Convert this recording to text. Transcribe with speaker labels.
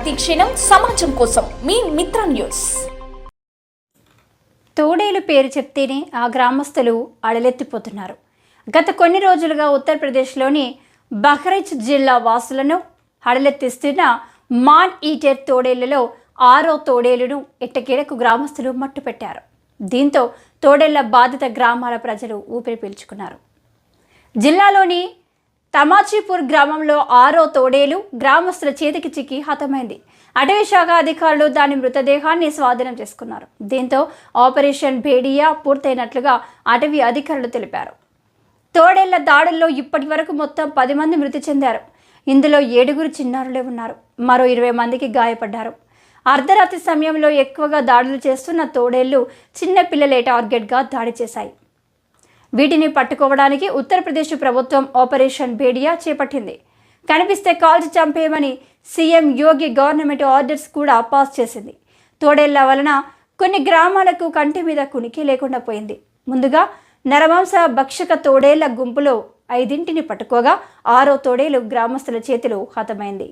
Speaker 1: ప్రతి క్షణం సమాజం కోసం మీ మిత్ర న్యూస్.
Speaker 2: తోడేలు పేరు చెప్తేనే ఆ గ్రామస్తులు అడలెత్తిపోతున్నారు. గత కొన్ని రోజులుగా ఉత్తరప్రదేశ్లోని బహ్రైచ్ జిల్లా వాసులను అడలెత్తిస్తున్న మాన్ ఈటర్ తోడేళ్లలో 6వ తోడేలును ఎట్టకేలకు గ్రామస్తులు మట్టుపెట్టారు. దీంతో తోడేళ్ల బాధిత గ్రామాల ప్రజలు ఊపిరి పీల్చుకున్నారు. జిల్లాలోని తమాచీపూర్ గ్రామంలో 6వ తోడేలు గ్రామస్తుల చేతికి చిక్కి హతమైంది. అటవీ శాఖ అధికారులు దాని మృతదేహాన్ని స్వాధీనం చేసుకున్నారు. దీంతో ఆపరేషన్ భేడియా పూర్తయినట్లుగా అటవీ అధికారులు తెలిపారు. తోడేళ్ల దాడుల్లో ఇప్పటి వరకు మొత్తం 10 మంది మృతి చెందారు. ఇందులో 7 చిన్నారులే ఉన్నారు. మరో 20 మందికి గాయపడ్డారు. అర్ధరాత్రి సమయంలో ఎక్కువగా దాడులు చేస్తున్న తోడేళ్లు చిన్నపిల్లలే టార్గెట్గా దాడి చేశాయి. వీటిని పట్టుకోవడానికి ఉత్తరప్రదేశ్ ప్రభుత్వం ఆపరేషన్ భేడియా చేపట్టింది. కనిపిస్తే కాల్చి చంపేయమని సీఎం యోగి గవర్నమెంట్ ఆర్డర్స్ కూడా పాస్ చేసింది. తోడేళ్ల వలన కొన్ని గ్రామాలకు కంటి మీద కునికి లేకుండా పోయింది. ముందుగా నరమాంస భక్షక తోడేళ్ల గుంపులో 5ని పట్టుకోగా 6వ తోడేలు గ్రామస్తుల చేతిలో హతమైంది.